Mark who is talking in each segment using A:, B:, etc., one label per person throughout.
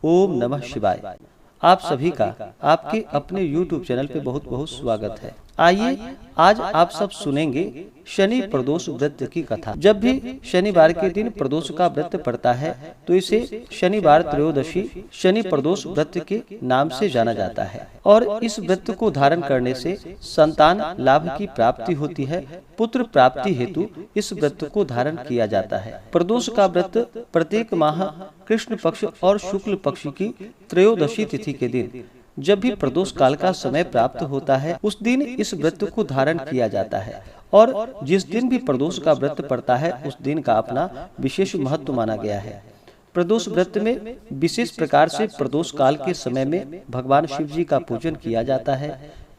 A: ओम नमः शिवाय। आप सभी का आपके अपने YouTube चैनल पे बहुत बहुत स्वागत है। आइए आज आप सब सुनेंगे शनि प्रदोष व्रत की कथा। जब भी शनिवार के दिन प्रदोष का व्रत पड़ता है तो इसे शनिवार त्रयोदशी शनि प्रदोष व्रत के नाम से जाना जाता है और इस व्रत को धारण करने से संतान लाभ की प्राप्ति होती है। पुत्र प्राप्ति हेतु इस व्रत को धारण किया जाता है। प्रदोष का व्रत प्रत्येक माह कृष्ण पक्ष और शुक्ल पक्ष की त्रयोदशी तिथि के दिन जब भी प्रदोष काल का समय प्राप्त होता है उस दिन इस व्रत को धारण किया जाता है और जिस दिन भी प्रदोष का व्रत पड़ता है उस दिन का अपना विशेष महत्व माना गया है। प्रदोष व्रत में विशेष प्रकार से प्रदोष काल के समय में भगवान शिव जी का पूजन किया जाता है।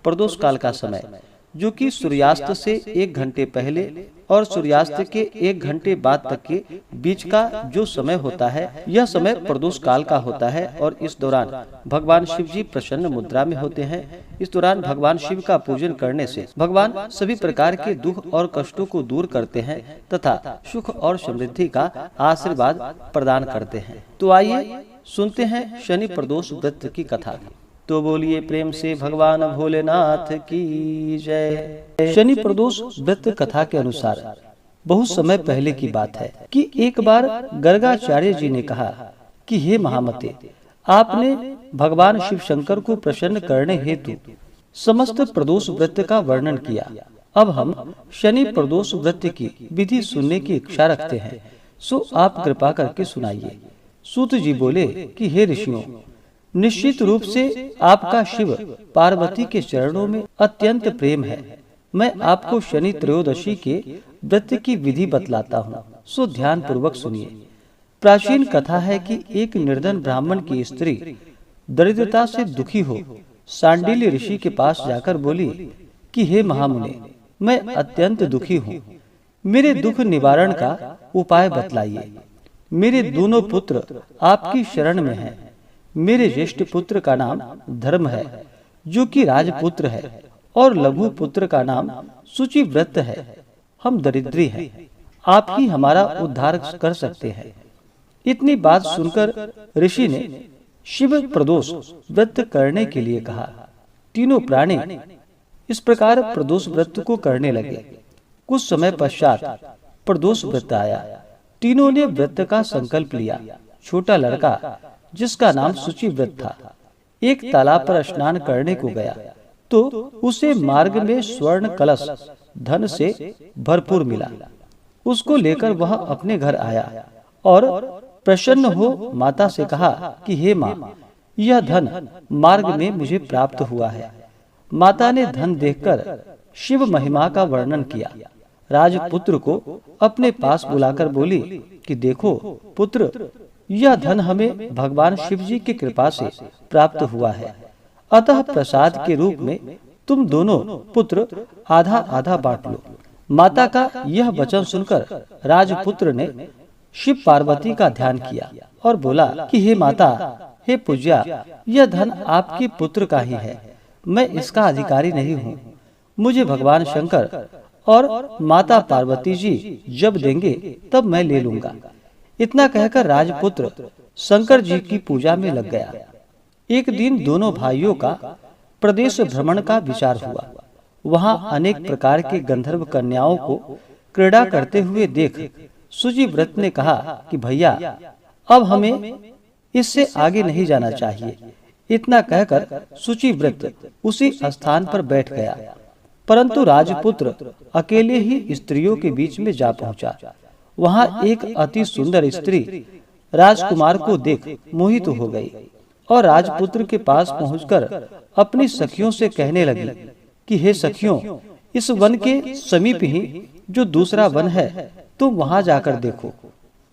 A: प्रदोष काल का समय जो कि सूर्यास्त से 1 घंटे पहले और सूर्यास्त के 1 घंटे बाद तक के बीच का जो समय होता है यह समय प्रदोष काल का होता है और इस दौरान भगवान शिव जी प्रसन्न मुद्रा में होते हैं। इस दौरान भगवान शिव का पूजन करने से भगवान सभी प्रकार के दुख और कष्टों को दूर करते हैं तथा सुख और समृद्धि का आशीर्वाद प्रदान करते हैं। तो आइए सुनते हैं शनि प्रदोष व्रत की कथा। तो बोलिए प्रेम से भगवान भोलेनाथ की जय। शनि प्रदोष व्रत कथा के अनुसार बहुत समय पहले की बात है कि एक बार गर्गाचार्य जी ने कहा कि हे महामते, आपने भगवान शिव शंकर को प्रसन्न करने हेतु समस्त प्रदोष व्रत का वर्णन किया। अब हम शनि प्रदोष व्रत की विधि सुनने की इच्छा रखते हैं, सो आप कृपा करके सुनाइए। सूत जी बोले कि हे ऋषियों, निश्चित रूप से आपका शिव पार्वती के चरणों में अत्यंत प्रेम है। मैं आपको शनि त्रयोदशी के व्रत की विधि बतलाता हूँ, सो ध्यान पूर्वक सुनिए। प्राचीन कथा है कि एक निर्धन ब्राह्मण की स्त्री दरिद्रता से दुखी हो सांडिल्य ऋषि के पास जाकर बोली कि हे महामुने, मैं अत्यंत दुखी हूँ, मेरे दुख निवारण का उपाय बतलाइए। मेरे दोनों पुत्र आपकी शरण में हैं। मेरे ज्येष्ठ पुत्र का नाम धर्म है जो कि राजपुत्र है और लघु पुत्र का नाम शुचिव्रत है। हम दरिद्री हैं, आप ही हमारा उद्धार कर सकते हैं। इतनी बात सुनकर ऋषि ने शिव प्रदोष व्रत करने के लिए कहा। तीनों प्राणी इस प्रकार प्रदोष व्रत को करने लगे। कुछ समय पश्चात प्रदोष व्रत आया। तीनों ने व्रत का संकल्प लिया। छोटा लड़का जिसका नाम शुचिव्रत था एक तालाब पर स्नान करने को गया तो उसे मार्ग में स्वर्ण कलश धन से भरपूर मिला। उसको लेकर वह अपने घर आया और प्रसन्न हो माता से कहा कि हे माँ, यह धन मार्ग में मुझे प्राप्त हुआ है। माता ने धन देखकर शिव महिमा का वर्णन किया। राजपुत्र को अपने पास बुलाकर बोली कि देखो पुत्र, यह धन हमें भगवान शिव जी की कृपा से प्राप्त हुआ है, अतः प्रसाद के रूप में तुम दोनों पुत्र आधा आधा बांट लो। माता का यह वचन सुनकर राजपुत्र ने शिव पार्वती का ध्यान किया और बोला कि हे माता, हे पूज्या, यह धन आपके पुत्र का ही है, मैं इसका अधिकारी नहीं हूँ। मुझे भगवान शंकर और माता पार्वती जी जब देंगे तब मैं ले लूंगा। इतना कहकर राजपुत्र शंकर जी की पूजा में लग गया। एक दिन दोनों भाइयों का प्रदेश भ्रमण का विचार हुआ। वहां अनेक प्रकार के गंधर्व कन्याओं को क्रीड़ा करते हुए देख शुचिव्रत ने कहा कि भैया, अब हमें इससे आगे नहीं जाना चाहिए। इतना कहकर शुचिव्रत उसी स्थान पर बैठ गया, परंतु राजपुत्र अकेले ही स्त्रियों के बीच में जा पहुंचा। वहां एक अति सुंदर स्त्री राजकुमार को देख मोहित हो गई और राजपुत्र के पास पहुंचकर अपनी सखियों से कहने लगी कि हे सखियों, इस वन के समीप ही जो दूसरा वन है तुम वहां जाकर देखो।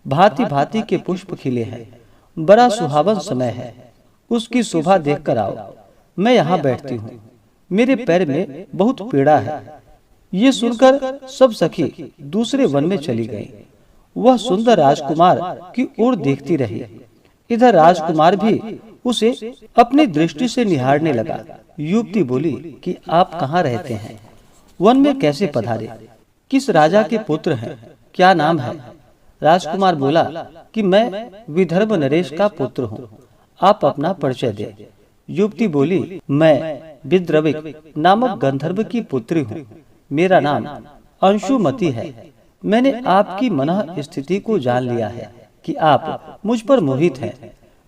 A: भांति भांति के पुष्प खिले हैं, बड़ा सुहावन समय है, उसकी शोभा देख कर आओ। मैं यहाँ बैठती हूँ, मेरे पैर में बहुत पीड़ा है। ये सुनकर सब सखी दूसरे वन में चली गईं। वह सुंदर राजकुमार की ओर देखती रही। इधर राजकुमार भी उसे अपनी दृष्टि से निहारने लगा। युवती बोली कि आप कहाँ रहते हैं, वन में कैसे पधारे, किस राजा के पुत्र हैं, क्या नाम है? राजकुमार बोला कि मैं विदर्भ नरेश का पुत्र हूँ। आप अपना परिचय दें। युवती बोली, मैं विद्रविक नामक गंधर्व की पुत्री हूँ। मेरा नाम अंशुमति है। मैंने आपकी मनः स्थिति को जान लिया है कि आप मुझ पर मोहित हैं।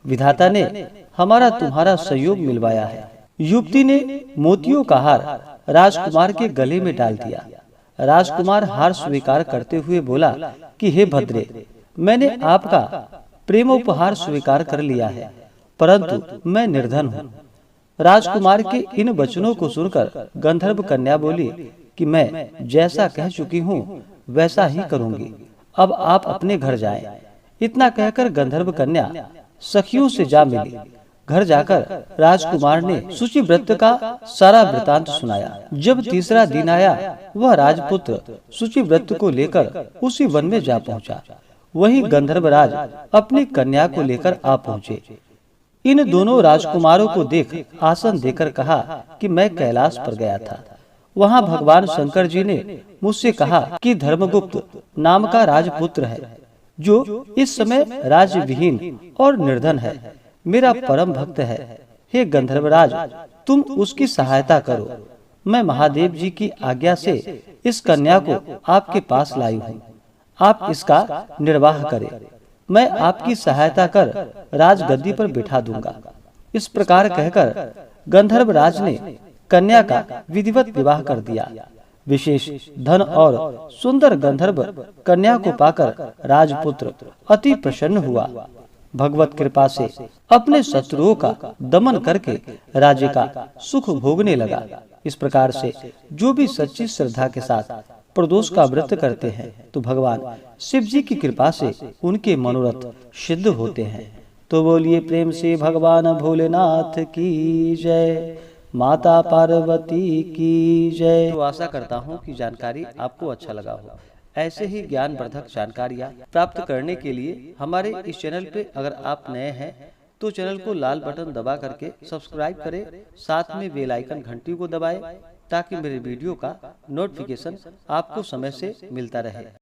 A: विधाता ने हमारा तुम्हारा सहयोग मिलवाया है। युवती ने मोतियों का हार राजकुमार के गले में डाल दिया। राजकुमार हार स्वीकार करते हुए बोला कि हे भद्रे, मैंने आपका प्रेमोपहार स्वीकार कर लिया है, परंतु मैं निर्धन हूँ। राजकुमार के इन वचनों को सुनकर गंधर्व कन्या बोली कि मैं जैसा कह चुकी हूँ वैसा ही करूंगी। अब आप अपने घर जाएं। इतना कहकर गंधर्व कन्या सखियों से जा मिली। घर जाकर राजकुमार ने शुचिव्रत का सारा वृतांत सुनाया। जब तीसरा दिन आया, वह राजपुत्र शुचिव्रत को लेकर उसी वन में जा पहुंचा। वहीं गंधर्वराज अपनी कन्या को लेकर आ पहुंचे। इन दोनों राजकुमारों को देख आसन देकर कहा कि मैं कैलाश पर गया था। वहां भगवान शंकर जी ने मुझसे कहा कि धर्मगुप्त नाम का राजपुत्र है, जो इस समय राज्य विहीन और निर्धन है, मेरा परम भक्त है। हे गंधर्वराज, तुम उसकी सहायता करो। मैं महादेव जी की आज्ञा से इस कन्या को आपके पास लाई हूँ। आप इसका निर्वाह करें। मैं आपकी सहायता कर राजगद्दी पर बिठा दूंगा। इस प्रकार कहकर गंधर्वराज ने कन्या का विधिवत विवाह कर दिया। विशेष धन और सुंदर गंधर्व कन्या को पाकर राजपुत्र अति प्रसन्न हुआ। भगवत कृपा से अपने शत्रुओं का दमन करके राज्य का सुख भोगने लगा। इस प्रकार से जो भी सच्ची श्रद्धा के साथ प्रदोष का व्रत करते हैं तो भगवान शिव जी की कृपा से उनके मनोरथ सिद्ध होते हैं। तो बोलिए प्रेम से भगवान भोलेनाथ की जय, माता पार्वती की जय। तो आशा करता हूँ कि जानकारी आपको अच्छा लगा हो। ऐसे ही ज्ञानवर्धक जानकारियाँ प्राप्त करने के लिए हमारे इस चैनल पे अगर आप नए हैं तो चैनल को लाल बटन दबा करके सब्सक्राइब करें, साथ में बेल आइकन घंटी को दबाएं ताकि मेरे वीडियो का नोटिफिकेशन आपको समय से मिलता रहे।